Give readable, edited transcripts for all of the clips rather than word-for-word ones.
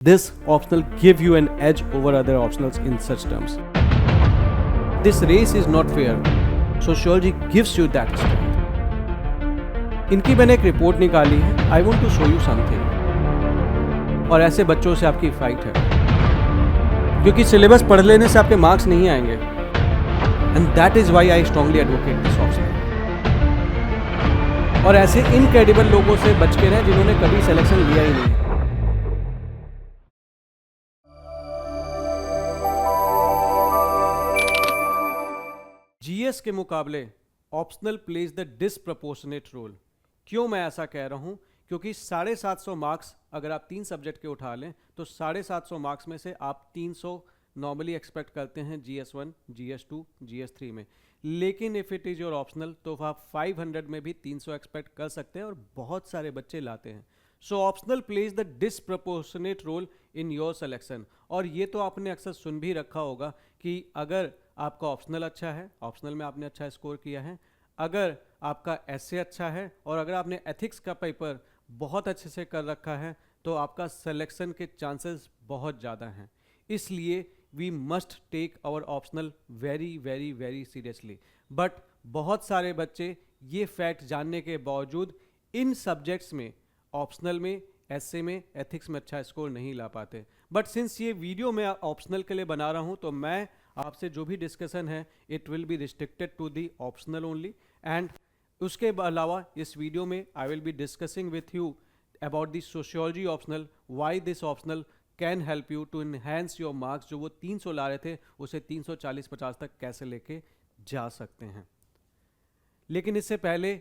This optional give you an edge over other optionals in such terms. This race is not fair. Sociology gives you that strength. इनकी मैंने एक report निकाली है. I want to show you something. और ऐसे बच्चों से आपकी फाइट है, क्योंकि सिलेबस पढ़ लेने से आपके मार्क्स नहीं आएंगे. And that is why I strongly advocate this option. और ऐसे इनक्रेडिबल लोगों से बच के रहें जिन्होंने कभी सिलेक्शन लिया ही नहीं. जीएस के मुकाबले optional plays the disproportionate role. क्यों मैं ऐसा कह रहा हूं? क्योंकि 750 मार्क्स अगर आप 3 सब्जेक्ट के उठा लें तो 750 मार्क्स में से आप 300 नॉर्मली एक्सपेक्ट करते हैं GS1, GS2, GS3 में. लेकिन if it is your optional तो आप 500 में भी 300 एक्सपेक्ट कर सकते हैं और बहुत सारे बच्चे लाते हैं. So optional plays the disproportionate role in your selection. और ये तो आपने अक्सर सुन भी रखा होगा कि अगर आपका ऑप्शनल अच्छा है, ऑप्शनल में आपने अच्छा स्कोर किया है, अगर आपका एसए अच्छा है और अगर आपने एथिक्स का पेपर बहुत अच्छे से कर रखा है तो आपका सिलेक्शन के चांसेस बहुत ज़्यादा हैं. इसलिए we must take our optional very very very seriously. But बहुत सारे बच्चे ये फैक्ट जानने के बावजूद इन सब्जेक्ट्स में, ऑप्शनल में, एसए में, एथिक्स में अच्छा स्कोर नहीं ला पाते. बट सिंस ये वीडियो मैं ऑप्शनल के लिए बना रहा हूँ तो मैं आपसे जो भी डिस्कशन है it will be restricted to the optional only. And उसके अलावा इस वीडियो में I will be discussing with you about the sociology optional, why this optional can help you to enhance your marks. जो वो 300 ला रहे थे उसे 340-50 तक कैसे लेके जा सकते हैं. लेकिन इससे पहले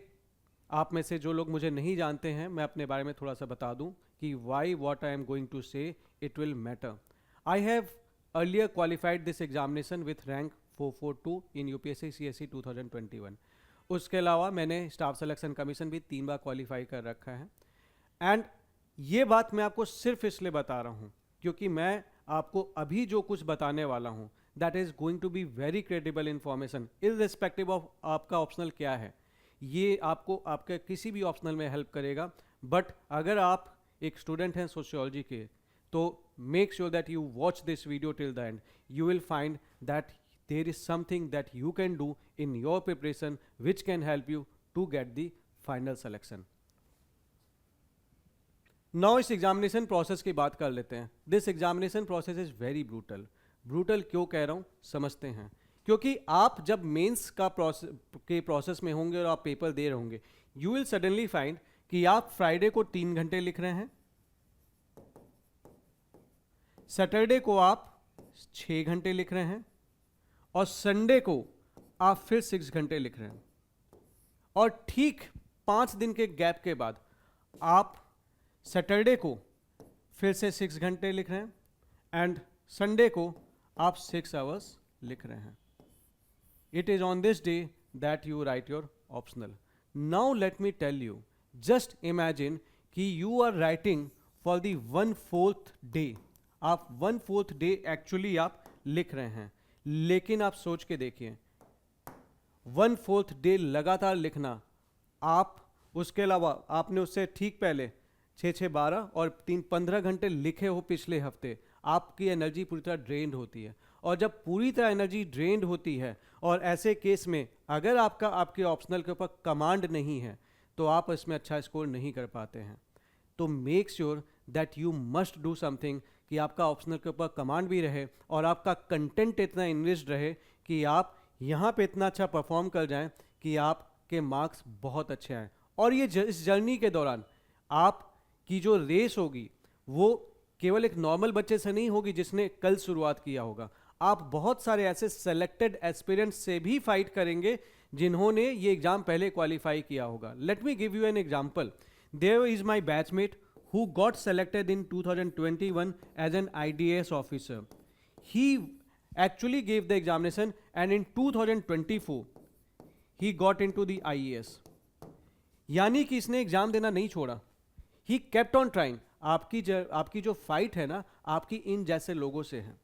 आप में से जो लोग मुझे नहीं जानते हैं, मैं अपने बारे में थोड़ा सा बता दूं कि why what I am going to say it will matter. I have earlier qualified this examination with rank 442 in UPSC CSE 2021. उसके अलावा मैंने स्टाफ सिलेक्शन कमीशन भी 3 बार क्वालिफाई कर रखा है. एंड ये बात मैं आपको सिर्फ इसलिए बता रहा हूँ क्योंकि मैं आपको अभी जो कुछ बताने वाला हूँ that is going to be very credible information irrespective of आपका ऑप्शनल क्या है. ये आपको आपके किसी भी ऑप्शनल में हेल्प करेगा. बट अगर आप एक स्टूडेंट हैं सोशियोलॉजी के तो make sure that you watch this video till the end. You will find that there is something that you can do in your preparation which can help you to get the final selection. Now इस examination process की बात कर लेते हैं. This examination process is very brutal. Brutal क्यों कह रहा हूँ समझते हैं. क्योंकि आप जब मेंस का प्रोसेस में होंगे और आप पेपर दे रहे होंगे, यू विल सडनली फाइंड कि आप फ्राइडे को 3 घंटे लिख रहे हैं, सैटरडे को आप 6 घंटे लिख रहे हैं और संडे को आप फिर 6 घंटे लिख रहे हैं. और ठीक 5 दिन के गैप के बाद आप सैटरडे को फिर से 6 घंटे लिख रहे हैं एंड संडे को आप 6 आवर्स लिख रहे हैं. It is on this day that you write your optional. Now let me tell you, just imagine कि you are writing for the 1/4 day. आप 1/4 डे एक्चुअली आप लिख रहे हैं, लेकिन आप सोच के देखिए 1/4 डे लगातार लिखना, आप उसके अलावा आपने उससे ठीक पहले 6-6-12 और 3-15 घंटे लिखे हो पिछले हफ्ते, आपकी एनर्जी पूरी तरह ड्रेन्ड होती है. और जब पूरी तरह एनर्जी ड्रेन्ड होती है और ऐसे केस में अगर आपके ऑप्शनल के ऊपर कमांड नहीं है तो आप इसमें अच्छा स्कोर नहीं कर पाते हैं. तो make sure that you must do something कि आपका ऑप्शनल के ऊपर कमांड भी रहे और आपका कंटेंट इतना इन्रिच्ड रहे कि आप यहाँ पे इतना अच्छा परफॉर्म कर जाएं कि आपके मार्क्स बहुत अच्छे आएँ. और ये इस जर्नी के दौरान आपकी जो रेस होगी वो केवल एक नॉर्मल बच्चे से नहीं होगी जिसने कल शुरुआत किया होगा. आप बहुत सारे ऐसे सेलेक्टेड एस्पिरेंट्स से भी फाइट करेंगे जिन्होंने ये एग्ज़ाम पहले क्वालिफाई किया होगा. Let me give you an example. There is my batchmate who got selected in 2021 as an IDAS officer. He actually gave the examination and in 2024 he got into the IAS. यानी कि इसने exam देना नहीं छोड़ा. He kept on trying. आपकी जो fight है ना, आपकी इन जैसे लोगों से है.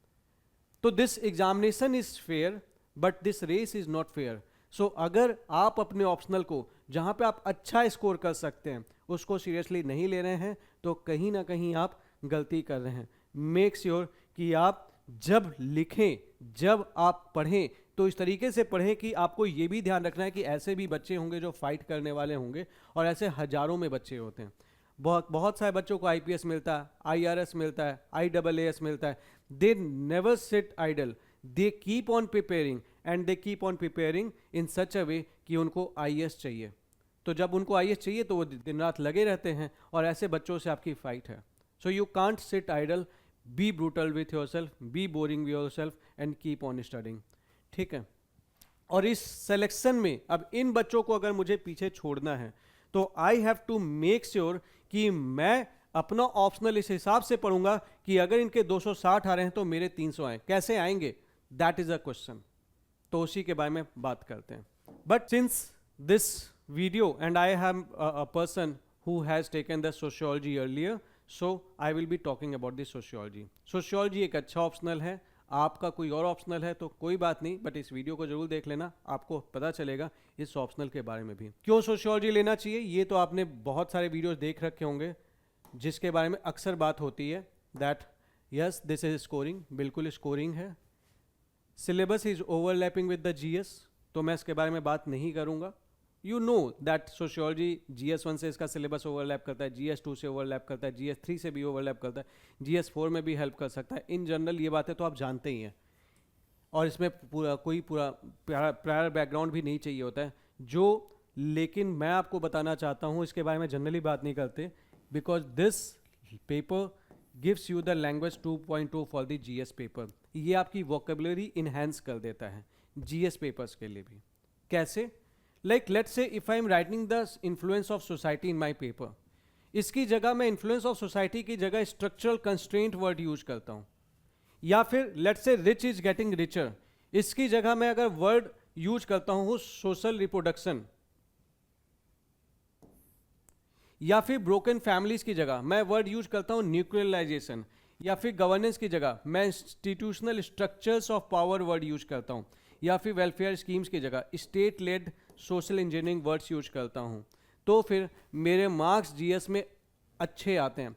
तो this examination is fair but this race is not fair. So अगर आप अपने ऑप्शनल को जहाँ पे आप अच्छा स्कोर कर सकते हैं उसको सीरियसली नहीं ले रहे हैं तो कहीं ना कहीं आप गलती कर रहे हैं. मेक श्योर कि आप जब लिखें, जब आप पढ़ें, तो इस तरीके से पढ़ें कि आपको ये भी ध्यान रखना है कि ऐसे भी बच्चे होंगे जो फाइट करने वाले होंगे, और ऐसे हजारों में बच्चे होते हैं। बहुत बहुत सारे बच्चों को आईपीएस मिलता है, आईआरएस मिलता है, आईएएएस मिलता है। They never sit idle, they keep on preparing and they keep on preparing in such a way कि उनको आईएएस चाहिए। तो जब उनको आईएएस चाहिए तो वो दिन रात लगे रहते हैं, और ऐसे बच्चों से आपकी फाइट है। So you can't sit idle, be brutal with yourself, be boring with yourself and keep on studying. ठीक है। और इस सिलेक्शन में अब इन बच्चों को अगर मुझे पीछे छोड़ना है तो I have to make sure कि मैं अपना ऑप्शनल इस हिसाब से पढ़ूंगा कि अगर इनके 260 आ रहे हैं तो मेरे 300 आए। कैसे आएंगे, दैट इज अ क्वेश्चन। तो उसी के बारे में बात करते हैं। But since this video and I have a person who has taken the sociology earlier, so I will be talking about the sociology. Sociology एक अच्छा ऑप्शनल है, आपका कोई और ऑप्शनल है तो कोई बात नहीं, बट इस वीडियो को जरूर देख लेना, आपको पता चलेगा इस ऑप्शनल के बारे में भी। क्यों सोशियोलॉजी लेना चाहिए, ये तो आपने बहुत सारे वीडियोस देख रखे होंगे जिसके बारे में अक्सर बात होती है, that yes this is scoring, बिल्कुल स्कोरिंग है। Syllabus is overlapping with the GS, तो मैं इसके बारे में बात नहीं करूंगा। You know that sociology GS1 से इसका सिलेबस ओवरलैप करता है, GS2 से ओवरलैप करता है, GS3 से भी ओवरलैप करता है, GS4 में भी हेल्प कर सकता है। इन जनरल ये बातें तो आप जानते ही हैं, और इसमें कोई प्रायर बैकग्राउंड भी नहीं चाहिए होता है जो, लेकिन मैं आपको बताना चाहता हूँ इसके बारे में जनरली बात नहीं करते, because this paper gives you the language 2.2 for the GS paper. ये आपकी वोकेबुलरी इन्हेंस कर देता है GS पेपर्स के लिए भी। कैसे? Like let's say if I am writing the influence of society in my paper, इसकी जगह मैं influence of society की जगह structural constraint word यूज करता हूँ, या फिर let's say rich is getting richer, इसकी जगह मैं अगर word यूज करता हूँ social reproduction, या फिर broken families की जगह मैं word यूज करता हूँ nuclearization, या फिर governance की जगह मैं institutional structures of power word use करता हूँ, या फिर वेलफेयर स्कीम्स की जगह state lead social engineering words use करता हूँ, तो फिर मेरे मार्क्स जीएस में अच्छे आते हैं।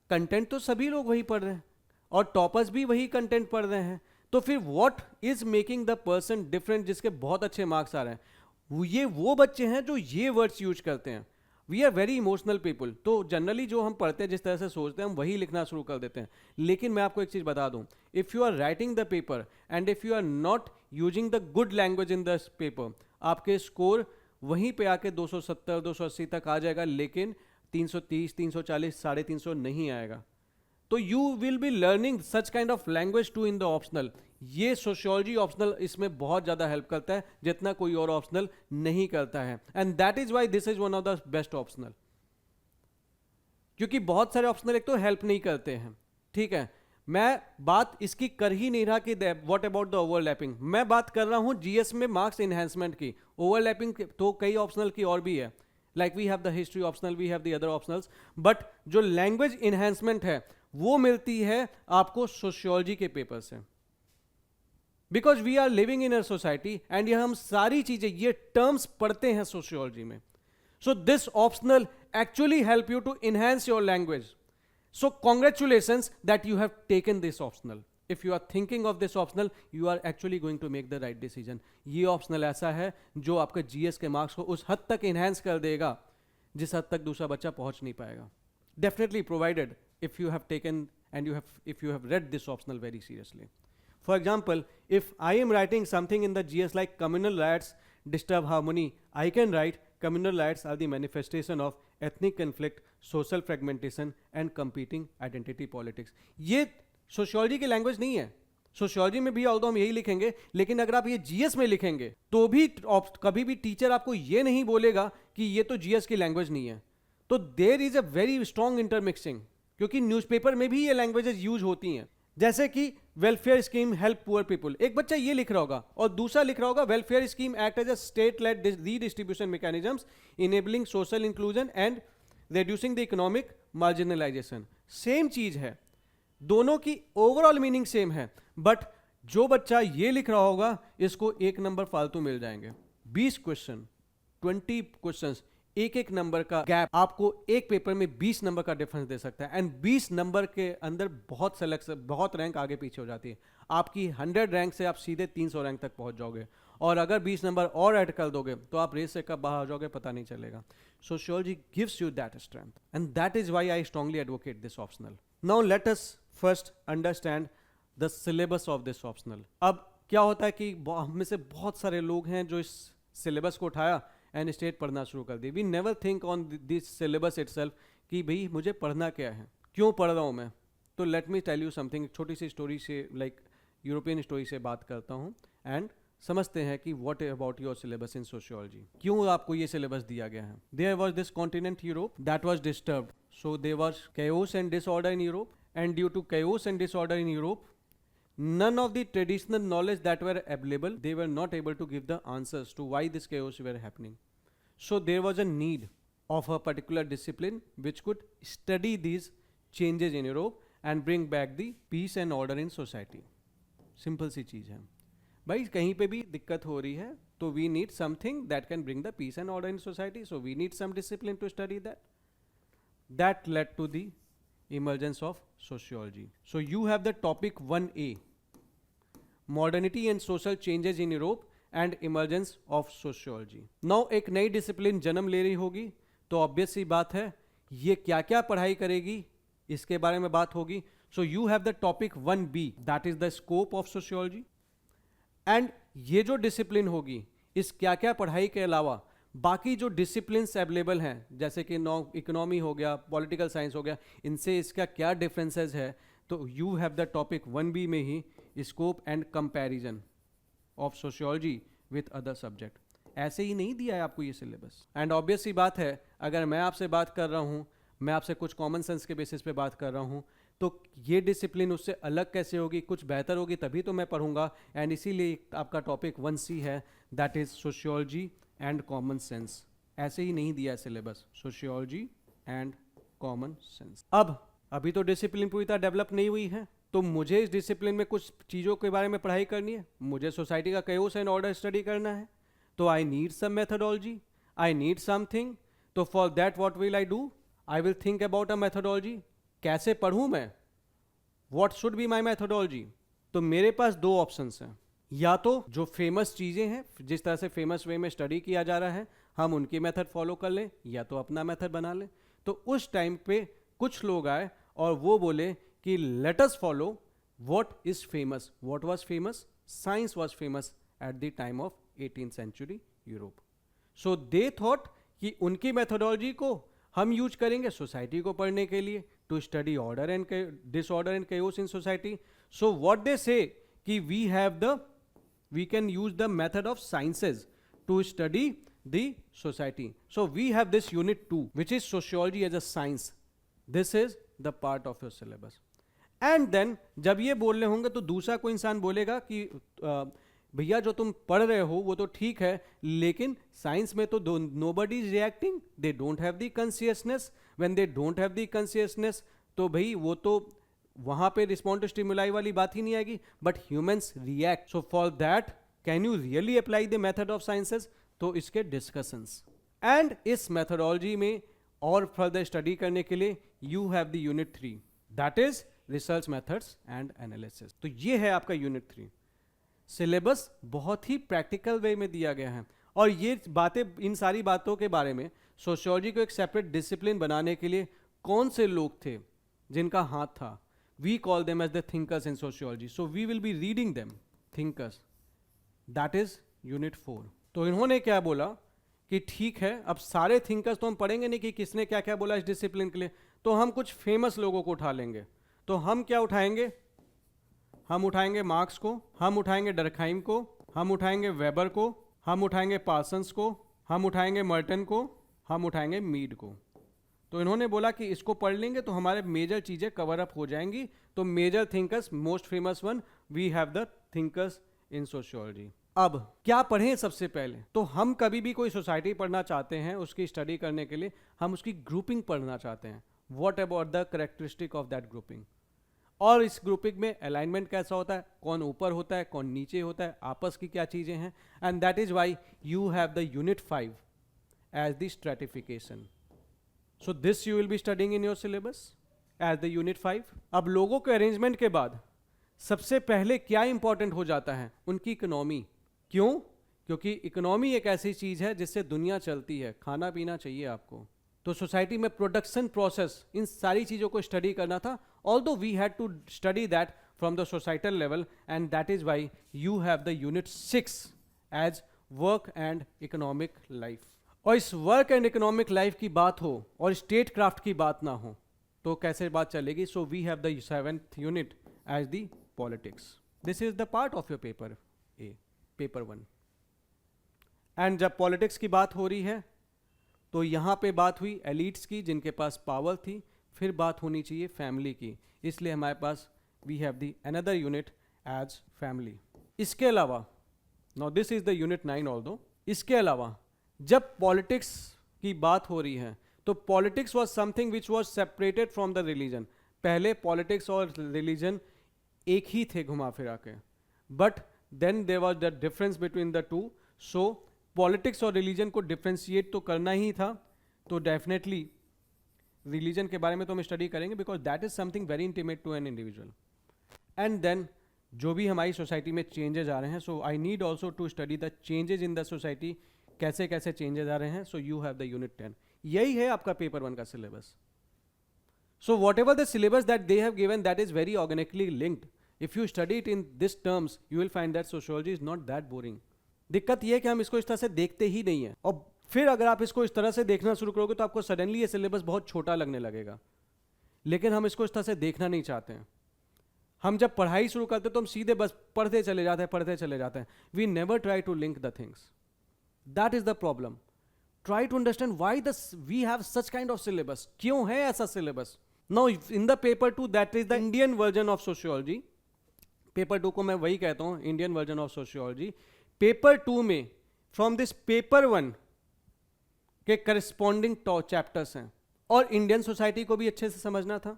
कंटेंट तो सभी लोग वही पढ़ रहे हैं और टॉपर्स भी वही कंटेंट पढ़ रहे हैं, तो फिर what is making the person different जिसके बहुत अच्छे मार्क्स आ रहे हैं? ये वो बच्चे हैं जो ये वर्ड्स यूज करते हैं। We are very emotional people, तो जनरली जो हम पढ़ते हैं जिस तरह से सोचते हैं हम वही लिखना शुरू कर देते हैं। लेकिन मैं आपको एक चीज़ बता दूं, if you are writing the paper and if you are not using the good language in the paper, आपके स्कोर वहीं पे आके 270 280 तक आ जाएगा, लेकिन 330 340 350 नहीं आएगा। तो you will be learning such kind of language to in the optional. ये सोशियोलॉजी ऑप्शनल इसमें बहुत ज़्यादा हेल्प करता है जितना कोई और ऑप्शनल नहीं करता है, and that is why this is one of the best optional. क्योंकि बहुत सारे ऑप्शनल एक तो हेल्प नहीं करते हैं, ठीक है। मैं बात इसकी कर ही नहीं रहा कि व्हाट अबाउट द ओवरलैपिंग, मैं बात कर रहा हूं जीएस में मार्क्स इनहेंसमेंट की। ओवरलैपिंग तो कई ऑप्शनल की और भी है, like we have the history optional, we have the other optionals, but जो लैंग्वेज इनहेंसमेंट है वो मिलती है आपको सोशियोलॉजी के पेपर से, because we are living in a society and ये हम सारी चीजें ये टर्म्स पढ़ते हैं सोशियोलॉजी में। So this optional actually help you to enhance your language. So congratulations that you have taken this optional. If you are thinking of this optional, you are actually going to make the right decision. ये optional ऐसा है जो आपके GS के marks को उस हद तक enhance कर देगा जिस हद तक दूसरा बच्चा पहुंच नहीं पाएगा. Definitely provided if you have taken and if you have read this optional very seriously. For example, if I am writing something in the GS like communal riots disturb harmony, I can write communal riots are the manifestation of ethnic conflict, social fragmentation and competing identity politics. ये sociology की language नहीं है. Sociology में भी although हम यही लिखेंगे, लेकिन अगर आप ये जीएस में लिखेंगे तो भी कभी भी टीचर आपको ये नहीं बोलेगा कि ये तो जीएस की लैंग्वेज नहीं है. तो there is a very strong intermixing, क्योंकि न्यूज़पेपर में भी ये लैंग्वेजेस यूज होती हैं. जैसे कि welfare scheme help poor people, एक बच्चा ये लिख रहा होगा और दूसरा लिख रहा होगा welfare scheme act as a state led redistribution mechanisms enabling social inclusion and reducing the economic marginalisation. Same चीज है, दोनों की ओवरऑल मीनिंग सेम है, बट जो बच्चा ये लिख रहा होगा इसको 1 नंबर फालतू मिल जाएंगे. 20 क्वेश्चन 20 क्वेश्चंस एक एक नंबर का गैप आपको एक पेपर में 20 नंबर का डिफरेंस दे सकता है, एंड 20 नंबर के अंदर बहुत रैंक आगे पीछे हो जाती है। आपकी 100 रैंक से आप सीधे 300 रैंक तक पहुंच जाओगे, और अगर 20 नंबर और ऐड कर दोगे तो आप रेस से कब बाहर हो जाओगे पता नहीं चलेगा। Sociology gives you that strength, and that is why I strongly advocate this optional. Now let us first understand the syllabus of this optional. अब क्या होता है कि हम में से बहुत सारे लोग हैं जो इस सिलेबस को उठाया एंड स्टेट पढ़ना शुरू कर दी। We never think on this syllabus itself कि भाई मुझे पढ़ना क्या है, क्यों पढ़ रहा हूँ मैं। तो let me tell you something, छोटी सी स्टोरी से, लाइक यूरोपियन स्टोरी से बात करता हूँ एंड समझते हैं कि what about your syllabus in sociology, क्यों आपको ये सिलेबस दिया गया है। There was this continent Europe that was disturbed, so there was chaos and disorder in Europe, and due to chaos and disorder in Europe, none of the traditional knowledge that were available, they were not able to give the answers to why this chaos were happening. So there was a need of a particular discipline which could study these changes in Europe and bring back the peace and order in society. Simple सी चीज़ है भाई, कहीं पे भी दिक्कत हो रही है तो we need something that can bring the peace and order in society, so we need some discipline to study that. That led to the emergence of sociology. So you have the topic 1A, modernity and social changes in Europe and emergence of sociology. Now एक नई discipline जन्म ले रही होगी, तो obvious सी बात है ये क्या क्या पढ़ाई करेगी इसके बारे में बात होगी। सो you have the topic 1B, that is the scope of sociology. And ये जो डिसिप्लिन होगी, इस क्या क्या पढ़ाई के अलावा बाकी जो डिसिप्लिन्स अवेलेबल हैं, जैसे कि इकोनॉमी हो गया, पॉलिटिकल साइंस हो गया, इनसे इसका क्या डिफरेंसेस है, तो you have the topic 1B में ही scope and comparison of sociology with other subject. ऐसे ही नहीं दिया है आपको ये सिलेबस। एंड ऑब्वियस सी बात है, अगर मैं आपसे बात कर रहा हूँ, मैं आपसे कुछ कॉमन सेंस के बेसिस पे बात कर रहा हूँ, तो ये डिसिप्लिन उससे अलग कैसे होगी, कुछ बेहतर होगी तभी तो मैं पढ़ूंगा। एंड इसीलिए आपका टॉपिक 1C है, that is sociology and common sense. ऐसे ही नहीं दिया है syllabus, sociology and common sense. अब अभी तो डिसिप्लिन पूरी तरह डेवलप नहीं हुई है, तो मुझे इस डिसिप्लिन में कुछ चीज़ों के बारे में पढ़ाई करनी है, मुझे सोसाइटी का chaos एंड ऑर्डर स्टडी करना है, तो I need some methodology, I need something. तो for that what will I do, I will think about a methodology. कैसे पढ़ूं मैं, what should be my methodology. तो मेरे पास दो ऑप्शंस हैं, या तो जो फेमस चीज़ें हैं, जिस तरह से फेमस वे में स्टडी किया जा रहा है, हम उनकी मेथड फॉलो कर लें, या तो अपना मेथड बना लें। तो उस टाइम पे कुछ लोग आए और वो बोले कि let us follow what is famous. What was famous? Science was famous at the time of 18th century Europe. So they thought कि उनकी मेथोडोलॉजी को हम यूज करेंगे सोसाइटी को पढ़ने के लिए, to study order and disorder and chaos in society. So what they say कि we can use the method of sciences to study the society. So we have this unit 2, which is sociology as a science. This is the part of your syllabus. And then जब ये बोलने होंगे तो दूसरा कोई इंसान बोलेगा कि भैया जो तुम पढ़ रहे हो वो तो ठीक है, लेकिन साइंस में तो nobody is reacting, they don't have the consciousness. When they don't have the consciousness, तो भाई वो तो वहां पे रिस्पॉन्ड टू स्टिमुलाई वाली बात ही नहीं आएगी, but humans react. So for that can you really apply the method of sciences, तो इसके डिस्कशंस। एंड इस मेथोडोलॉजी में और फर्दर स्टडी करने के लिए you have the unit 3, that is research methods and analysis. तो ये है आपका यूनिट 3। सिलेबस बहुत ही प्रैक्टिकल वे में दिया गया है, और ये बातें, इन सारी बातों के बारे में सोशियोलॉजी को एक सेपरेट डिसिप्लिन बनाने के लिए कौन से लोग थे जिनका हाथ था, we call them as the thinkers in sociology. So we will be reading them, thinkers. That is unit 4. तो इन्होंने क्या बोला कि ठीक है, अब सारे थिंकर्स तो हम पढ़ेंगे नहीं कि किसने क्या क्या बोला इस डिसिप्लिन के लिए, तो हम कुछ फेमस लोगों को उठा लेंगे। तो हम क्या उठाएंगे? हम उठाएंगे मार्क्स को, हम उठाएंगे डर्कहाइम को, हम उठाएंगे वेबर को, हम उठाएंगे पार्सन्स को, हम उठाएंगे मर्टन को, हम उठाएंगे मीड को। तो इन्होंने बोला कि इसको पढ़ लेंगे तो हमारे मेजर चीज़ें कवर अप हो जाएंगी। तो major thinkers, most famous one, we have the thinkers in sociology. अब क्या पढ़ें सबसे पहले? तो हम कभी भी कोई सोसाइटी पढ़ना चाहते हैं, उसकी स्टडी करने के लिए हम उसकी ग्रुपिंग पढ़ना चाहते हैं। What about the characteristic of that grouping, और इस ग्रुपिंग में अलाइनमेंट कैसा होता है, कौन ऊपर होता है, कौन नीचे होता है, आपस की क्या चीज़ें हैं। And that is why you have the unit 5 as the stratification. So this you will be studying in your syllabus as the unit 5. अब लोगों के अरेंजमेंट के बाद सबसे पहले क्या इंपॉर्टेंट हो जाता है? उनकी इकोनॉमी. क्यों? क्योंकि इकोनॉमी एक ऐसी चीज है जिससे दुनिया चलती है. खाना पीना चाहिए आपको. तो सोसाइटी में प्रोडक्शन प्रोसेस, इन सारी चीज़ों को स्टडी करना था. Although we had to study that from the societal level, and that is why you have the unit 6 as work and economic life. और इस वर्क एंड इकोनॉमिक लाइफ की बात हो और स्टेट क्राफ्ट की बात ना हो तो कैसे बात चलेगी? So we have the 7th unit as the politics. This is the part of your paper A, paper 1. And जब पॉलिटिक्स की बात हो रही है तो यहाँ पे बात हुई एलिट्स की जिनके पास पावर थी, फिर बात होनी चाहिए फैमिली की. इसलिए हमारे पास we have the another unit as family. इसके अलावा now this is the unit 9 although. इसके अलावा जब पॉलिटिक्स की बात हो रही है तो politics was something which was separated from the religion. पहले पॉलिटिक्स और रिलीजन एक ही थे घुमा फिरा के, but then there was the difference between the two. So politics और रिलीजन को डिफ्रेंशिएट तो करना ही था. तो डेफिनेटली रिलीजन के बारे में तो हम स्टडी करेंगे because that is something very intimate to an individual. And then जो भी हमारी सोसाइटी में चेंजेस आ रहे हैं, so I need also to study the changes in the society. कैसे कैसे चेंजेस आ रहे हैं. So you have the unit 10. यही है आपका पेपर 1 का syllabus. So whatever the syllabus that they have given that is very organically linked. If you study it in this terms you will find that sociology is not that boring. दिक्कत यह है कि हम इसको इस तरह से देखते ही नहीं है, और फिर अगर आप इसको इस तरह से देखना शुरू करोगे तो आपको सडनली ये सिलेबस बहुत छोटा लगने लगेगा. लेकिन हम इसको इस तरह से देखना नहीं चाहते हैं. हम जब पढ़ाई शुरू करते हैं तो हम सीधे बस पढ़ते चले जाते हैं. We never try to link the things. That is the problem. Try to understand why we have such kind of syllabus. क्यों है ऐसा syllabus? Now in the paper 2 that is the Indian version of sociology. Paper 2 को मैं वही कहता हूं, Indian version of sociology. Paper 2 में from this paper 1 के करस्पॉन्डिंग चैप्टर्स हैं, और इंडियन सोसाइटी को भी अच्छे से समझना था.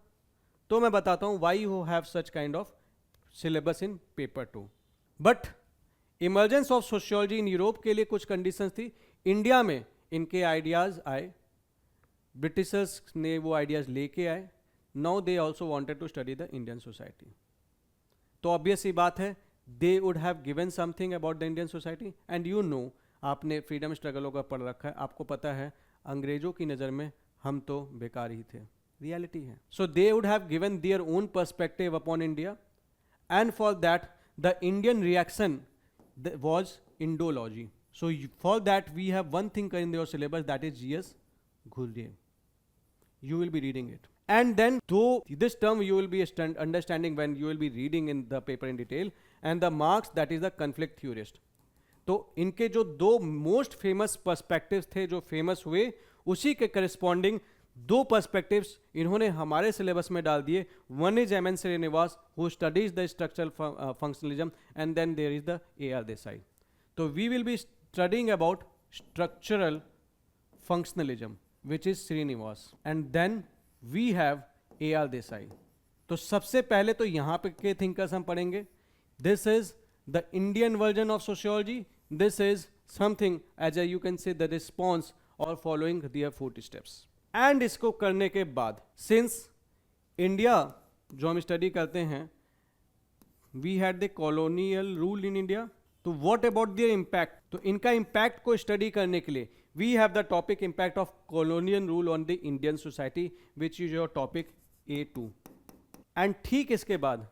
तो मैं बताता हूं why you have such kind of syllabus in paper 2. But emergence of sociology in Europe के लिए कुछ कंडीशंस थी. इंडिया में इनके आइडियाज आए, ब्रिटिशर्स ने वो आइडियाज लेके आए. Now they also wanted to study the Indian society. तो ऑब्वियस ही बात है, they would have given something about the Indian society. and you know, आपने फ्रीडम स्ट्रगलों का पढ़ रखा है, आपको पता है अंग्रेजों की नज़र में हम तो बेकार ही थे. रियलिटी है. So they would have given their own perspective upon India, and for that the Indian reaction was Indology. So for that we have one thing in your syllabus, that is G.S. Ghurye. You will be reading it. And then though this term you will be understanding when you will be reading in the paper in detail, and the Marx, that is the conflict theorist. तो इनके जो दो most famous perspectives थे जो famous हुए, उसी के corresponding दो पर्सपेक्टिव्स इन्होंने हमारे सिलेबस में डाल दिए. One is M N Srinivas who studies the structural functionalism, and then there is the A R. Desai. तो we will be studying about structural functionalism which is Srinivas, and then we have A R. Desai. तो सबसे पहले तो यहाँ पे के थिंकर्स हम पढ़ेंगे. This is the Indian version of sociology. This is something as you can say the response or following their footsteps. And इसको करने के बाद, since India जो हम स्टडी करते हैं, we had the colonial rule in India. तो what about their impact? तो इनका impact को स्टडी करने के लिए we have the topic impact of colonial rule on the Indian society, which is your topic A2. And ठीक इसके बाद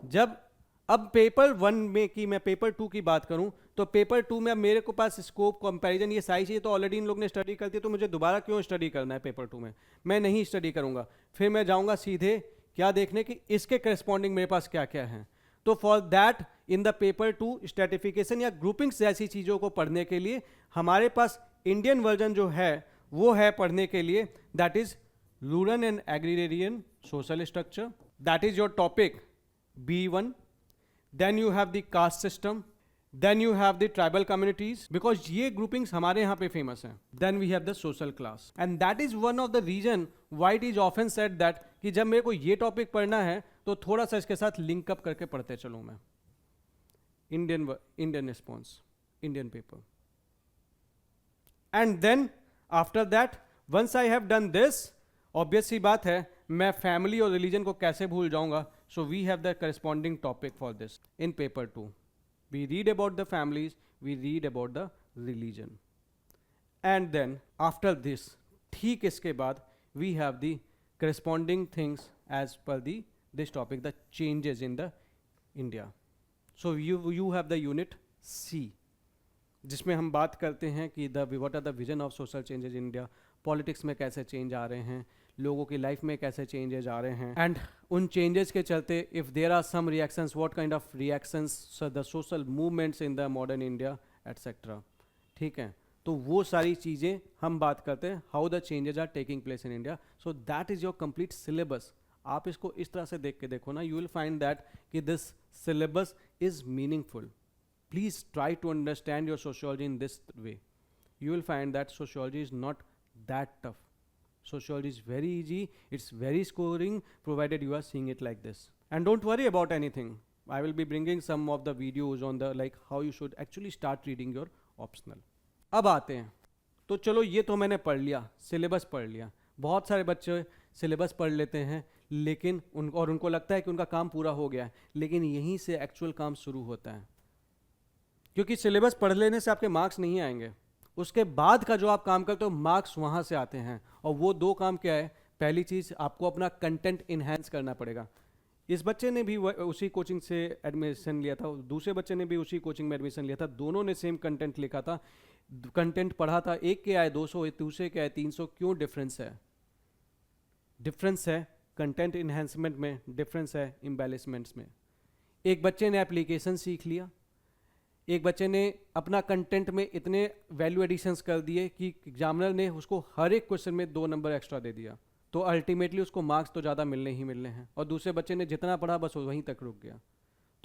जब अब पेपर 1 में की मैं पेपर 2 की बात करूं, तो पेपर 2 में अब मेरे को पास स्कोप, कंपैरिजन, ये सारी चीज़ें तो ऑलरेडी इन लोग ने स्टडी कर दी, तो मुझे दोबारा क्यों स्टडी करना है पेपर 2 में? मैं नहीं स्टडी करूंगा. फिर मैं जाऊंगा सीधे क्या देखने की इसके करस्पॉन्डिंग मेरे पास क्या क्या है. तो for that in the paper 2 stratification या ग्रुपिंग्स जैसी चीज़ों को पढ़ने के लिए हमारे पास इंडियन वर्जन जो है वो है पढ़ने के लिए, that is rural and agrarian social structure. That is your topic B1. Then you have the caste system. Then you have the tribal communities, because ये groupings हमारे यहाँ पे famous हैं. Then we have the social class, and that is one of the reason why it is often said that कि जब मेरे को ये topic पढ़ना है तो थोड़ा सा इसके साथ link up करके पढ़ते चलूँ मैं. Indian response, Indian paper. And then after that once I have done this, obvious सी बात है मैं फैमिली और रिलीजन को कैसे भूल जाऊंगा. So we have the corresponding topic for this in paper 2. We read about the families, we read about the religion, and then after this, ठीक इसके बाद we have the corresponding things as per the this topic, the changes in the India. So you have the unit C, जिसमें हम बात करते हैं कि what are the vision of social changes in India, politics में कैसे change आ रहे हैं, लोगों की लाइफ में कैसे चेंजेस आ रहे हैं, एंड उन चेंजेस के चलते if there are some reactions, what kind of reactions, the social movements in the modern India etcetera. ठीक है, तो वो सारी चीज़ें हम बात करते हैं, how the changes are taking place in India. So that is your complete syllabus. आप इसको इस तरह से देख के देखो ना, यू विल फाइंड दैट कि this syllabus is meaningful. Please try to understand your sociology in this way. You will find that sociology is not that tough. Sociology is very easy, it's very scoring, provided you are seeing it like this. And don't worry about anything. I will be bringing some of the videos on the like how you should actually start reading your optional. अब आते हैं, तो चलो ये तो मैंने पढ़ लिया, सिलेबस पढ़ लिया. बहुत सारे बच्चे सिलेबस पढ़ लेते हैं लेकिन उनको लगता है कि उनका काम पूरा हो गया है, लेकिन यहीं से एक्चुअल काम शुरू होता है. क्योंकि सिलेबस पढ़ लेने से आपके मार्क्स नहीं आएंगे, उसके बाद का जो आप काम करते हो मार्क्स वहाँ से आते हैं. और वो दो काम क्या है? पहली चीज़, आपको अपना कंटेंट इन्हेंस करना पड़ेगा. इस बच्चे ने भी उसी कोचिंग से एडमिशन लिया था, दूसरे बच्चे ने भी उसी कोचिंग में एडमिशन लिया था, दोनों ने सेम कंटेंट लिखा था, कंटेंट पढ़ा था. एक के आए 200, दूसरे के आए 300. क्यों डिफरेंस है? डिफरेंस है कंटेंट इन्हेंसमेंट में, डिफरेंस है इम्बेलिशमेंट्स में. एक बच्चे ने एप्लीकेशन सीख लिया, एक बच्चे ने अपना कंटेंट में इतने वैल्यू एडिशंस कर दिए कि एग्जामिनर ने उसको हर एक क्वेश्चन में 2 नंबर एक्स्ट्रा दे दिया, तो अल्टीमेटली उसको मार्क्स तो ज़्यादा मिलने ही मिलने हैं. और दूसरे बच्चे ने जितना पढ़ा बस वहीं तक रुक गया.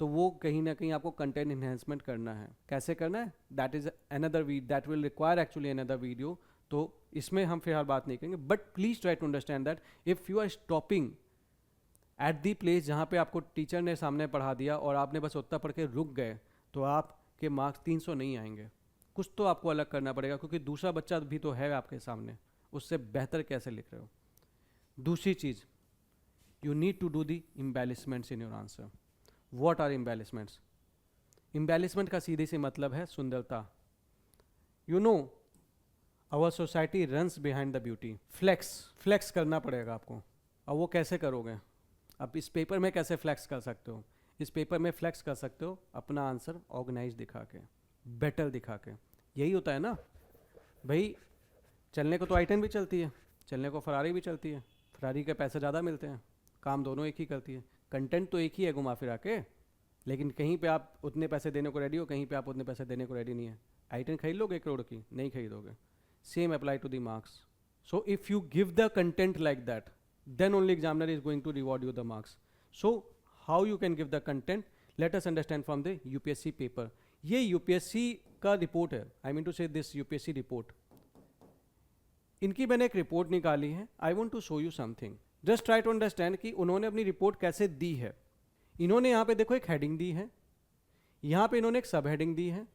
तो वो कहीं ना कहीं आपको कंटेंट इन्हेंसमेंट करना है. कैसे करना है? That is another that will require actually another video. तो इसमें हम फिलहाल बात नहीं करेंगे, but please try to understand that if you are stopping at the place जहाँ पे आपको टीचर ने सामने पढ़ा दिया और आपने बस उतना पढ़ के रुक गए, तो आपके मार्क्स 300 नहीं आएंगे. कुछ तो आपको अलग करना पड़ेगा, क्योंकि दूसरा बच्चा भी तो है आपके सामने, उससे बेहतर कैसे लिख रहे हो. दूसरी चीज़, you need to do the embellishments in your answer. What are embellishments? Embellishment का सीधे से मतलब है सुंदरता. You know our society runs behind the beauty. Flex करना पड़ेगा आपको. और वो कैसे करोगे? अब इस पेपर में कैसे फ्लेक्स कर सकते हो? इस पेपर में फ्लेक्स कर सकते हो अपना आंसर ऑर्गेनाइज दिखा के, बेटर दिखा के. यही होता है ना भाई, चलने को तो आई-10 भी चलती है, चलने को फरारी भी चलती है, फरारी के पैसे ज़्यादा मिलते हैं, काम दोनों एक ही करती है, कंटेंट तो एक ही है घुमा फिरा के, लेकिन कहीं पे आप उतने पैसे देने को रेडी हो, कहीं पे आप उतने पैसे देने को रेडी नहीं है. आई-10 खरीद लोगे 1 करोड़ की? नहीं खरीदोगे. Same apply to the marks. So if you give the content like that, then only examiner is going to reward you the marks. So how you can give the content? Let us understand from the UPSC paper. ये UPSC का report है, I mean to say this UPSC report. इनकी मैंने एक report निकाली है. I want to show you something. Just try to understand कि उन्होंने अपनी रिपोर्ट कैसे दी है. इन्होंने यहाँ पे देखो एक हेडिंग दी है, यहाँ पे इन्होंने एक सब हेडिंग दी है,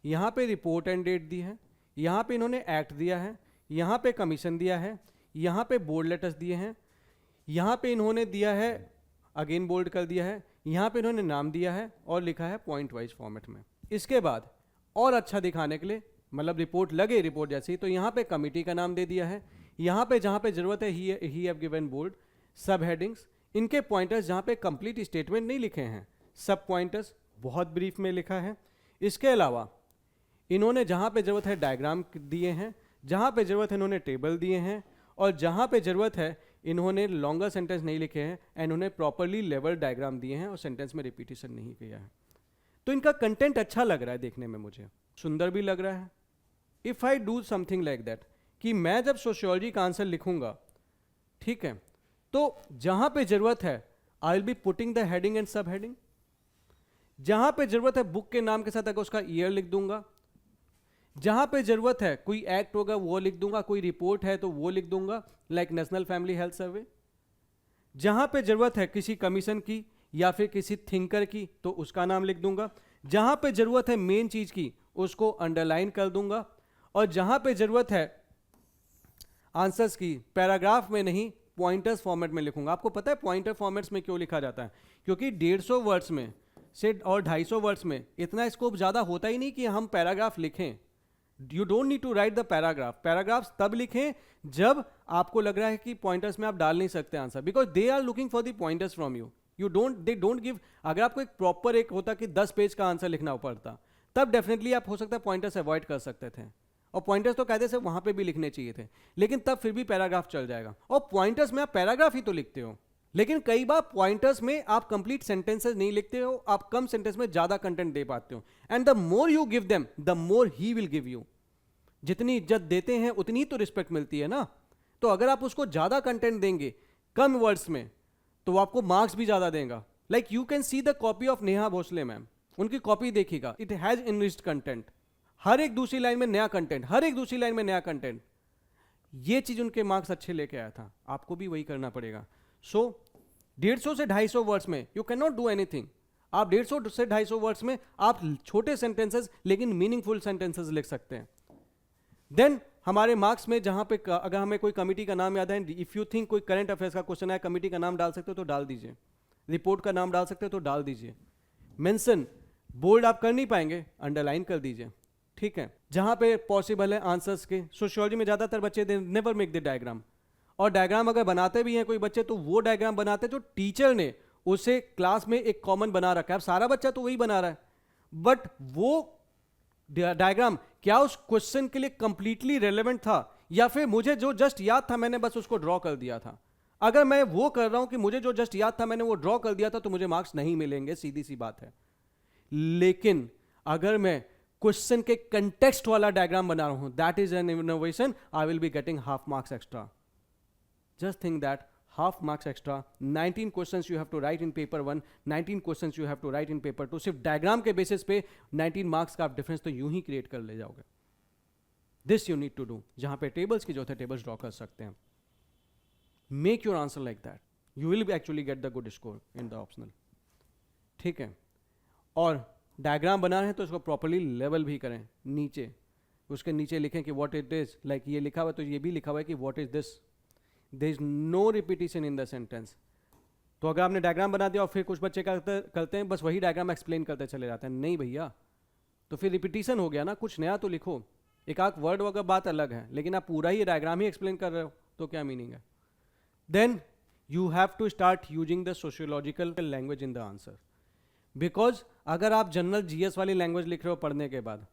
यहाँ पे रिपोर्ट एंड डेट दी है, यहाँ पे इन्होंने एक्ट दिया है, यहाँ पे कमीशन दिया है, यहाँ पे बोर्ड लेटर्स दिए हैं, यहाँ पे इन्होंने दिया है, अगेन बोल्ड कर दिया है, यहाँ पे इन्होंने नाम दिया है और लिखा है पॉइंट वाइज फॉर्मेट में. इसके बाद और अच्छा दिखाने के लिए, मतलब रिपोर्ट लगे रिपोर्ट जैसी, तो यहाँ पे कमिटी का नाम दे दिया है, यहाँ पे जहाँ पे ज़रूरत है ही हैव गिवन बोल्ड सब हेडिंग्स. इनके पॉइंटर्स जहाँ पे कंप्लीट स्टेटमेंट नहीं लिखे हैं, सब पॉइंटर्स बहुत ब्रीफ में लिखा है. इसके अलावा इन्होंने जहाँ पे ज़रूरत है डायग्राम दिए हैं, जहाँ पे ज़रूरत है इन्होंने टेबल दिए हैं, और जहाँ पे ज़रूरत है इन्होंने लॉन्गर सेंटेंस नहीं लिखे हैं एंड उन्हें प्रॉपरली लेवल डायग्राम दिए हैं और सेंटेंस में रिपीटिशन नहीं किया है. तो इनका कंटेंट अच्छा लग रहा है देखने में, मुझे सुंदर भी लग रहा है. If I do something like that, कि मैं जब सोशियोलॉजी का आंसर लिखूंगा, ठीक है, तो जहाँ पे ज़रूरत है आई will be putting the heading and सब हेडिंग. जहाँ पे ज़रूरत है बुक के नाम के साथ अगर उसका ईयर लिख दूंगा, जहाँ पे ज़रूरत है कोई एक्ट होगा वो लिख दूंगा, कोई रिपोर्ट है तो वो लिख दूंगा, like national family health survey. जहाँ पे ज़रूरत है किसी कमीशन की या फिर किसी थिंकर की तो उसका नाम लिख दूंगा. जहाँ पे ज़रूरत है मेन चीज़ की उसको अंडरलाइन कर दूंगा, और जहाँ पे ज़रूरत है आंसर्स की पैराग्राफ में नहीं पॉइंटर्स फॉर्मेट में लिखूंगा। आपको पता है पॉइंटर फॉर्मेट्स में क्यों लिखा जाता है? क्योंकि 150 वर्ड्स में से और 250 वर्ड्स में इतना स्कोप ज़्यादा होता ही नहीं कि हम पैराग्राफ लिखें। You don't need to write the paragraph. Paragraphs तब लिखें जब आपको लग रहा है कि पॉइंटर्स में आप डाल नहीं सकते answer, because they are looking for the pointers from you. They don't give. अगर आपको एक प्रॉपर एक होता कि 10 पेज का आंसर लिखना पड़ता, तब डेफिनेटली आप हो सकता है पॉइंटर्स अवॉइड कर सकते थे, और पॉइंटर्स तो कायदे से वहां पे भी लिखने चाहिए थे, लेकिन तब फिर भी पैराग्राफ चल जाएगा। और पॉइंटर्स में आप पैराग्राफ ही तो लिखते हो, लेकिन कई बार पॉइंटर्स में आप कंप्लीट सेंटेंसेस नहीं लिखते हो, आप कम सेंटेंस में ज्यादा कंटेंट दे पाते हो। And the more you give them the more he will give you. जितनी इज्जत देते हैं उतनी ही तो रिस्पेक्ट मिलती है ना। तो अगर आप उसको ज्यादा कंटेंट देंगे कम वर्ड्स में, तो वो आपको मार्क्स भी ज्यादा देगा। Like you can see the copy of Neha Bhosale ma'am, उनकी कॉपी देखिएगा, इट हैज इनरिच्ड कंटेंट। हर एक दूसरी लाइन में नया कंटेंट, हर एक दूसरी लाइन में नया कंटेंट। ये चीज उनके मार्क्स अच्छे लेके आया था, आपको भी वही करना पड़ेगा। सो 150 से 250 वर्ड्स में you can not do anything. आप 150 से 250 वर्ड्स में आप छोटे सेंटेंसेस लेकिन मीनिंगफुल सेंटेंसेस लिख सकते हैं। देन हमारे मार्क्स में जहां पे अगर हमें कोई कमिटी का नाम याद है, इफ यू थिंक कोई करंट अफेयर्स का क्वेश्चन है, कमिटी का नाम डाल सकते हो तो डाल दीजिए, रिपोर्ट का नाम डाल सकते हो तो डाल दीजिए। मेंशन बोल्ड आप कर नहीं पाएंगे, अंडरलाइन कर दीजिए, ठीक है। जहां पे पॉसिबल है आंसर्स के, सोशियोलॉजी में ज्यादातर बच्चे they never make the diagram, और डायग्राम अगर बनाते भी हैं कोई बच्चे तो वो डायग्राम बनाते जो टीचर ने उसे क्लास में एक कॉमन बना रखा है। अब सारा बच्चा तो वही बना रहा है, बट वो डायग्राम क्या उस क्वेश्चन के लिए कंप्लीटली रेलेवेंट था, या फिर मुझे जो जस्ट याद था मैंने बस उसको ड्रॉ कर दिया था। अगर मैं वो कर रहा हूं कि मुझे जो जस्ट याद था मैंने वो ड्रॉ कर दिया था, तो मुझे मार्क्स नहीं मिलेंगे, सीधी सी बात है। लेकिन अगर मैं क्वेश्चन के कंटेक्स्ट वाला डायग्राम बना रहा हूं, that is an innovation, I will be getting half marks extra. Just think that, half marks extra, 19 questions you have to write in paper 1, 19 questions you have to write in paper 2। सिर्फ diagram के basis पे 19 marks का आप difference तो यूं ही create कर ले जाओगे। This you need to do. जहां पे टेबल्स की जो है टेबल्स ड्रॉ कर सकते हैं। Make your answer like that, you will actually get the good score in the optional, ठीक है। और डायग्राम बना रहे हैं तो उसको प्रॉपरली लेवल भी करें, नीचे उसके नीचे लिखें कि व्हाट इट इज, लाइक ये लिखा हुआ है तो ये भी लिखा हुआ है कि what is this, there is no repetition in the sentence. तो अगर आपने डायग्राम बना दिया और फिर कुछ बच्चे करते हैं बस वही डायग्राम एक्सप्लेन करते चले जाते हैं, नहीं भैया, तो फिर रिपीटिशन हो गया ना, कुछ नया तो लिखो। एक आध वर्ड वगैरह बात अलग है, लेकिन आप पूरा ही डायग्राम ही एक्सप्लेन कर रहे हो तो क्या मीनिंग है। Then you have to start using the sociological language in the answer, because अगर आप जनरल जीएस वाली लैंग्वेज लिख रहे हो पढ़ने के बाद,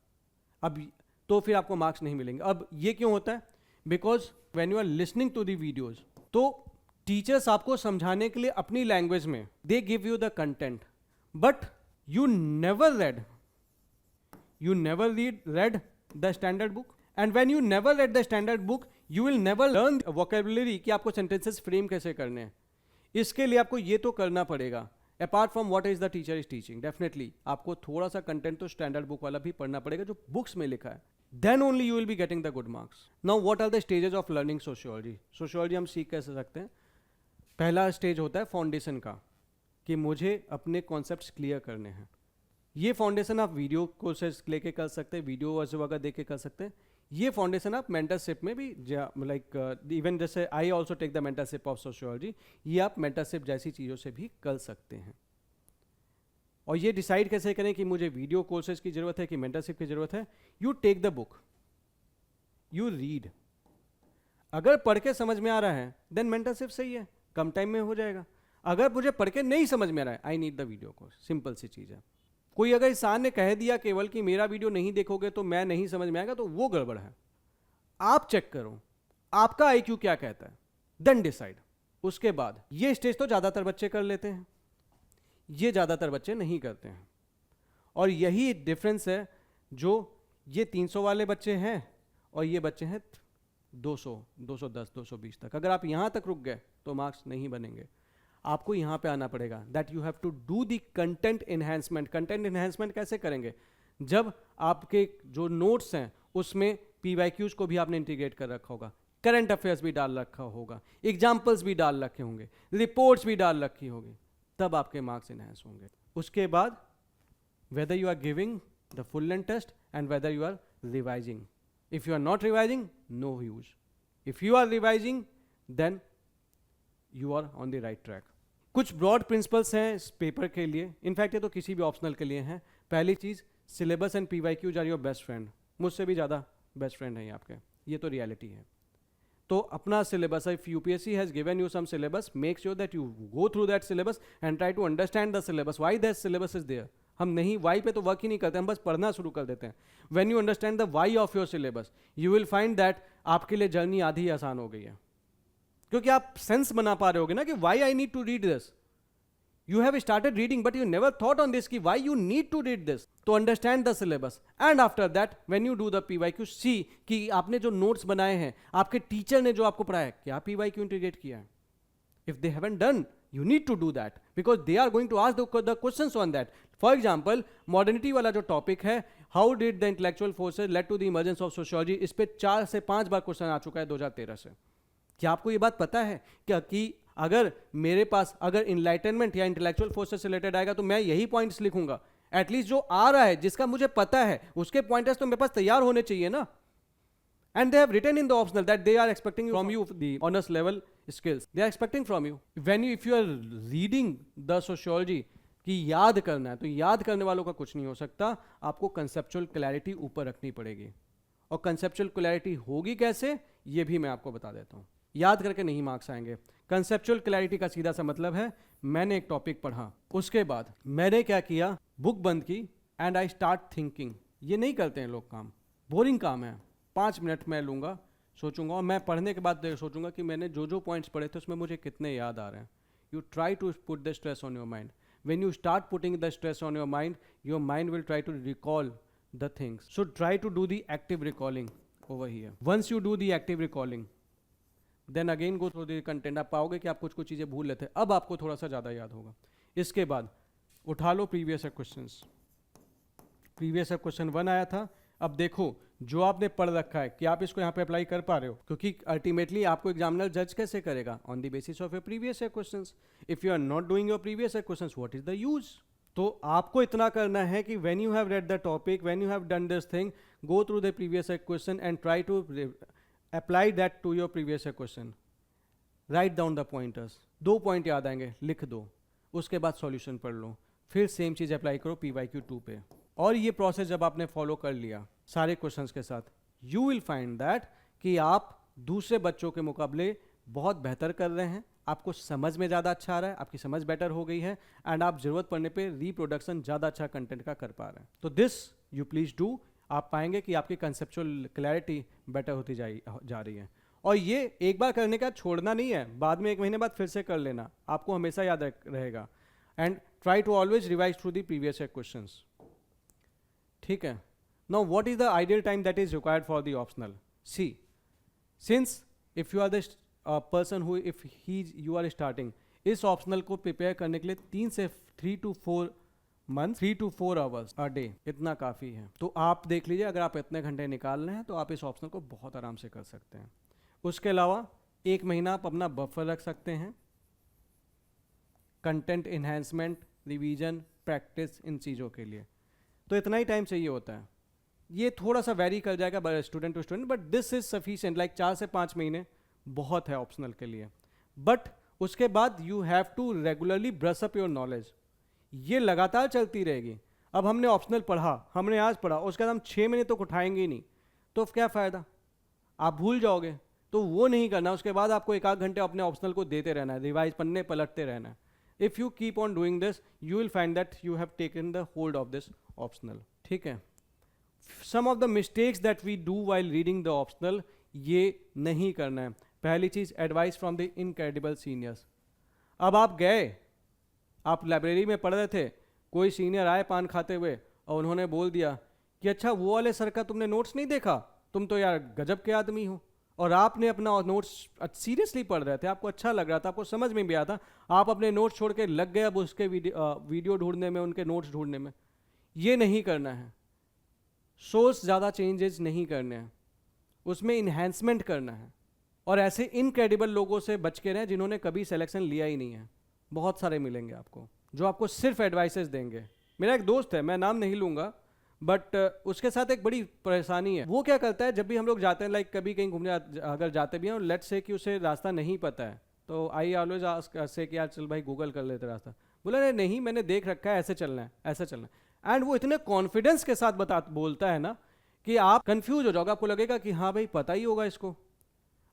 अब तो फिर आपको मार्क्स नहीं मिलेंगे। अब ये क्यों होता है? Because when you are listening to the videos, तो टीचर्स आपको समझाने के लिए अपनी लैंग्वेज में they give you the content, but you never read the standard book, and when you never read the standard book you will never learn vocabulary कि आपको sentences frame कैसे करने हैं। इसके लिए आपको ये तो करना पड़ेगा, apart from what is the teacher is teaching, definitely आपको थोड़ा सा कंटेंट तो स्टैंडर्ड बुक वाला भी पढ़ना पड़ेगा जो बुक्स में लिखा है। then only you will be getting the good marks। now what are the stages of learning sociology? sociology हम सीख कैसे सकते हैं? पहला स्टेज होता है फाउंडेशन का, कि मुझे अपने कॉन्सेप्ट्स क्लियर करने हैं। ये फाउंडेशन आप वीडियो कोर्सेज लेके कर सकते हैं, वीडियो वगैरह देख के कर सकते हैं। ये फाउंडेशन आप मेंटरशिप में भी, लाइक इवन जैसे I also take the mentorship of sociology, ये आप मेंटरशिप जैसी चीज़ों से भी कर सकते हैं। और ये डिसाइड कैसे करें कि मुझे वीडियो कोर्सेज की ज़रूरत है कि मेंटरशिप की ज़रूरत है? You take the book, you read. अगर पढ़ के समझ में आ रहा है देन मेंटरशिप सही है, कम टाइम में हो जाएगा। अगर मुझे पढ़ के नहीं समझ में आ रहा है, I need the video course, simple सी चीज़ है। कोई अगर इंसान ने कह दिया केवल कि मेरा वीडियो नहीं देखोगे तो मैं नहीं समझ में आएगा, तो वो गड़बड़ है। आप चेक करो आपका आईक्यू क्या कहता है, देन डिसाइड। उसके बाद ये स्टेज तो ज़्यादातर बच्चे कर लेते हैं, ये ज़्यादातर बच्चे नहीं करते हैं। और यही डिफरेंस है जो ये 300 वाले बच्चे हैं और ये बच्चे हैं 200, 210, 220 तक। अगर आप यहाँ तक रुक गए तो मार्क्स नहीं बनेंगे। आपको यहाँ पे आना पड़ेगा, that you have to do the content enhancement. Content enhancement कैसे करेंगे? जब आपके जो नोट्स हैं उसमें PYQs को भी आपने इंटीग्रेट कर रखा होगा, करंट अफेयर्स भी डाल रखा होगा, एग्जाम्पल्स भी डाल रखे होंगे, रिपोर्ट्स भी डाल रखी होगी, तब आपके मार्क्स इन्हेंस होंगे। उसके बाद whether you are giving the full length test and whether you are revising. If you are not revising, no use. If you are revising then you are on the right track. कुछ broad principles हैं इस paper के लिए, in fact ये तो किसी भी optional के लिए हैं। पहली चीज़, syllabus and PYQs are your best friend. मुझसे भी ज़्यादा बेस्ट फ्रेंड है ये आपके, ये तो रियलिटी है। तो अपना syllabus, if UPSC has given you some syllabus, make sure that you go through that syllabus and try to understand the syllabus, why that syllabus is there. हम नहीं वाई पे तो वर्क ही नहीं करते, हम बस पढ़ना शुरू कर देते हैं। When you understand the why of your syllabus, you will find that आपके लिए जर्नी आधी आसान हो गई है, क्योंकि आप सेंस बना पा रहे होगे ना कि why I need to read this. You have started reading, but you never thought on this कि why you need to read this to understand the syllabus. And after that, when you do the PYQ, see कि आपने जो notes बनाए हैं, आपके teacher ने जो आपको पढ़ाया, क्या PYQ इंटीग्रेट किया है? If they haven't done, you need to do that because they are going to ask the questions on that. For example, modernity वाला जो टॉपिक है, how did the intellectual forces led to the emergence of sociology, इस पे 4 से 5 बार question आ चुका है 2013 से। क्या आपको ये बात पता है क्या कि अगर मेरे पास अगर इनलाइटनमेंट या इंटेलेक्चुअल फोर्सेस से रिलेटेड आएगा तो मैं यही पॉइंट्स लिखूंगा, एटलीस्ट जो आ रहा है जिसका मुझे पता है उसके पॉइंटर्स तो मेरे पास तैयार होने चाहिए ना। And they have written in the optional that they are expecting from you the honours level skills, they are expecting from you when you if you are reading the sociology कि याद करना है, तो याद करने वालों का कुछ नहीं हो सकता, आपको कंसेप्चुअल क्लैरिटी ऊपर रखनी पड़ेगी। और कंसेप्चुअल क्लैरिटी होगी कैसे, ये भी मैं आपको बता देता हूँ। याद करके नहीं मार्क्स आएंगे। कंसेप्चुअल क्लैरिटी का सीधा सा मतलब है, मैंने एक टॉपिक पढ़ा, उसके बाद मैंने क्या किया, बुक बंद की एंड आई स्टार्ट थिंकिंग। ये नहीं करते हैं लोग काम, बोरिंग काम है। 5 मिनट मैं लूँगा, सोचूंगा, और मैं पढ़ने के बाद सोचूंगा कि मैंने जो जो पॉइंट्स पढ़े थे उसमें मुझे कितने याद आ रहे हैं। You try to put the stress on your mind. When you start putting the stress on your mind will try to recall the things. So try to do the active recalling over here. Once you do the active recalling, then again go through the content. आप पाओगे कि आप कुछ कुछ चीज़ें भूल लेते, अब आपको थोड़ा सा ज़्यादा याद होगा। इसके बाद उठा लो previous year questions. Previous year question 1 आया था। अब देखो जो आपने पढ़ रखा है कि आप इसको यहाँ पे अप्लाई कर पा रहे हो, क्योंकि अल्टीमेटली आपको एग्जामिनर जज कैसे करेगा, on the basis of your previous year questions. If you are not doing your previous year questions, what is the use? तो आपको इतना करना है कि when you have read the topic, when you have done this thing, go through the previous year question and try to apply that to your previous year question. Write down the pointers. 2 point याद आएंगे, लिख दो, उसके बाद solution पढ़ लो, फिर same चीज़ apply करो PYQ 2 पे। और ये प्रोसेस जब आपने फॉलो कर लिया सारे क्वेश्चंस के साथ, यू विल फाइंड दैट कि आप दूसरे बच्चों के मुकाबले बहुत बेहतर कर रहे हैं, आपको समझ में ज़्यादा अच्छा आ रहा है, आपकी समझ बेटर हो गई है, एंड आप ज़रूरत पड़ने पे रिप्रोडक्शन ज़्यादा अच्छा कंटेंट का कर पा रहे हैं। तो दिस यू प्लीज़ डू। आप पाएंगे कि आपकी कंसेप्चुअल क्लैरिटी बेटर होती जा रही है। और ये एक बार करने का छोड़ना नहीं है, बाद में 1 महीने बाद फिर से कर लेना, आपको हमेशा याद रहेगा। And try to always revise through the previous year questions. ठीक है। Now what is the ideal time that is required for the optional? See, since if you are the person who if you are starting, इस optional को prepare करने के लिए 3 to 4 month, 3 to 4 hours a day, इतना काफ़ी है। तो आप देख लीजिए, अगर आप इतने घंटे निकाल रहे हैं तो आप इस ऑप्शनल को बहुत आराम से कर सकते हैं। उसके अलावा 1 महीना आप अपना बफर रख सकते हैं, कंटेंट इन्हेंसमेंट, रिवीजन, प्रैक्टिस, इन चीज़ों के लिए। तो इतना ही टाइम चाहिए होता है। ये थोड़ा सा वेरी कर जाएगा student to student, but this is sufficient. Like 4 से 5 महीने बहुत है ऑप्शनल के लिए। बट उसके बाद you have to regularly brush up your knowledge. ये लगातार चलती रहेगी। अब हमने ऑप्शनल पढ़ा, हमने आज पढ़ा, उसके बाद हम 6 महीने तो उठाएंगे ही नहीं, तो क्या फ़ायदा, आप भूल जाओगे। तो वो नहीं करना। उसके बाद आपको 1 आध घंटे अपने ऑप्शनल को देते रहना है, रिवाइज पन्ने पलटते रहना है। If you keep on doing this, you will find that you have taken the hold of this optional. ठीक है। Some of the mistakes that we do while reading the optional, ये नहीं करना है। पहली चीज़, advice from the incredible seniors. अब आप गए, आप लाइब्रेरी में पढ़ रहे थे, कोई सीनियर आए पान खाते हुए और उन्होंने बोल दिया कि अच्छा वो वाले सर का तुमने नोट्स नहीं देखा, तुम तो यार गजब के आदमी हो। और आपने अपना नोट्स सीरियसली पढ़ रहे थे, आपको अच्छा लग रहा था, आपको समझ में भी आया था, आप अपने नोट्स छोड़ के लग गए अब उसके वीडियो ढूंढने में, उनके नोट्स ढूंढने में। ये नहीं करना है। सोर्स ज़्यादा चेंजेस नहीं करने हैं, उसमें इन्हेंसमेंट करना है। और ऐसे इनक्रेडिबल लोगों से बच के रहें जिन्होंने कभी सिलेक्शन लिया ही नहीं है। बहुत सारे मिलेंगे आपको जो आपको सिर्फ एडवाइसेस देंगे। मेरा एक दोस्त है, मैं नाम नहीं लूँगा, बट उसके साथ एक बड़ी परेशानी है। वो क्या करता है, जब भी हम लोग जाते हैं, लाइक कभी कहीं घूमने अगर जाते भी हैं और लेट्स से कि उसे रास्ता नहीं पता है, तो आई ऑलवेज आस्क से कि यार चल भाई गूगल कर लेते रास्ता। बोला नहीं नहीं मैंने देख रखा है, ऐसे चलना है, ऐसा चलना है। एंड वो इतने कॉन्फिडेंस के साथ बोलता है ना कि आप कंफ्यूज हो जाओगे, आपको लगेगा कि हाँ भाई पता ही होगा इसको।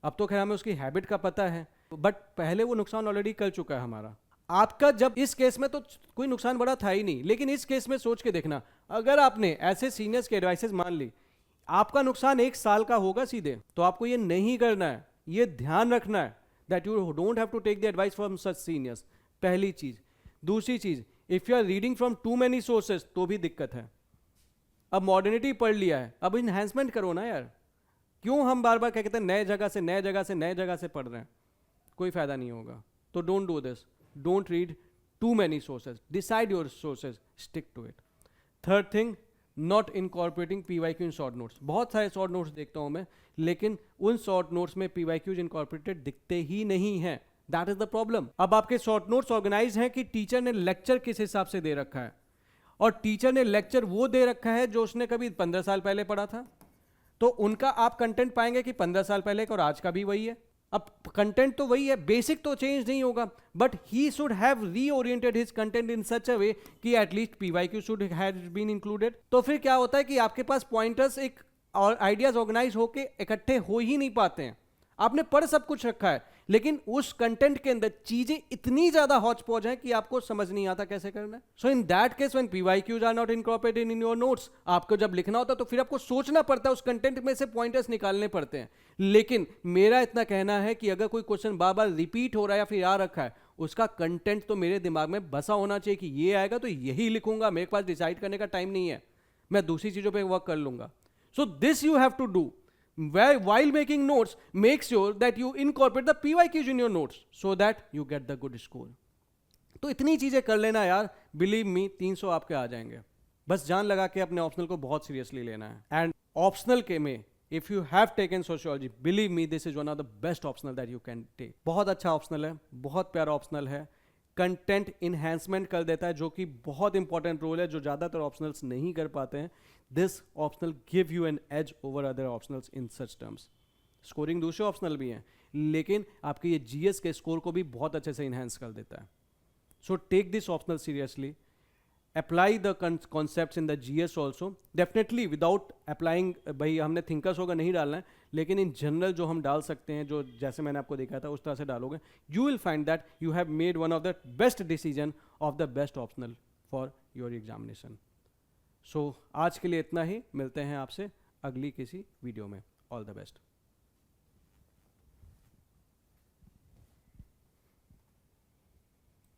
अब तो खैर हमें उसकी हैबिट का पता है, बट पहले वो नुकसान ऑलरेडी कर चुका है हमारा। आपका जब इस केस में तो कोई नुकसान बड़ा था ही नहीं, लेकिन इस केस में सोच के देखना, अगर आपने ऐसे सीनियर्स के एडवाइसेस मान ली, आपका नुकसान 1 साल का होगा सीधे। तो आपको ये नहीं करना है, ये ध्यान रखना है that you don't have to take the advice from such seniors, पहली चीज। दूसरी चीज, if you are reading from too many sources तो भी दिक्कत है। अब मॉडर्निटी पढ़ लिया है, अब इन्हेंसमेंट करो ना यार। क्यों हम बार बार क्या कहते हैं नए जगह से नए जगह से नए जगह से पढ़ रहे हैं, कोई फायदा नहीं होगा। तो don't do this, don't read too many sources, decide your sources, stick to it. Third thing, not incorporating PYQ in short notes. बहुत सारे short notes देखता हूँ मैं, लेकिन उन short notes में PYQs incorporated दिखते ही नहीं हैं। That is the problem. अब आपके short notes organized हैं कि टीचर ने लेक्चर किस हिसाब से दे रखा है, और टीचर ने लेक्चर वो दे रखा है जो उसने कभी 15 साल पहले पढ़ा था, तो उनका आप कंटेंट पाएंगे कि 15 साल पहले का और आज का भी वही है। अब कंटेंट तो वही है, बेसिक तो चेंज नहीं होगा, but he should have reoriented his content in such a way कि at least PYQ should have been included. तो फिर क्या होता है कि आपके पास पॉइंटर्स एक और आइडियाज ऑर्गेनाइज होके इकट्ठे हो ही नहीं पाते हैं। आपने पढ़ सब कुछ रखा है, लेकिन उस कंटेंट के अंदर चीजें इतनी ज्यादा हौच पौच है कि आपको समझ नहीं आता कैसे करना है। So in that case when PYQs are not incorporated in your notes, आपको जब लिखना होता है तो फिर आपको सोचना पड़ता है, उस कंटेंट में से पॉइंटर्स निकालने पड़ते हैं। लेकिन मेरा इतना कहना है कि अगर कोई क्वेश्चन बार बार रिपीट हो रहा है या फिर आ रखा है, उसका कंटेंट तो मेरे दिमाग में बसा होना चाहिए कि ये आएगा तो यही लिखूंगा, मेरे पास डिसाइड करने का टाइम नहीं है, मैं दूसरी चीजों पर वर्क कर लूंगा। So this you have to do while making notes. Make sure that you incorporate the PYQs in your notes so that you get the good score. तो इतनी चीजें कर लेना यार, बिलीव मी 300 आपके आ जाएंगे। बस जान लगा के अपने ऑप्शनल को बहुत सीरियसली लेना है। एंड ऑप्शनल के में if you have taken sociology, believe me this is one of the best optional that you can take. बहुत अच्छा ऑप्शनल है, बहुत प्यारा ऑप्शनल है, कंटेंट इन्हेंसमेंट कर देता है, जो कि बहुत इंपॉर्टेंट रोल है, जो ज्यादातर ऑप्शनल्स नहीं कर पाते हैं। This optional give you an edge over other optionals in such terms. Scoring दूसरे ऑप्शनल भी हैं, लेकिन आपके ये जीएस के स्कोर को भी बहुत अच्छे से इन्हेंस कर देता है। So take this optional seriously, apply the concepts in the GS also. Definitely without applying, भाई हमने थिंकर्स होगा नहीं डालना है, लेकिन इन जनरल जो हम डाल सकते हैं, जो जैसे मैंने आपको देखा था उस तरह से डालोगे, you will find that you have made one of the best decision of the best optional for your examination. So आज के लिए इतना ही, मिलते हैं आपसे अगली किसी वीडियो में। All the best.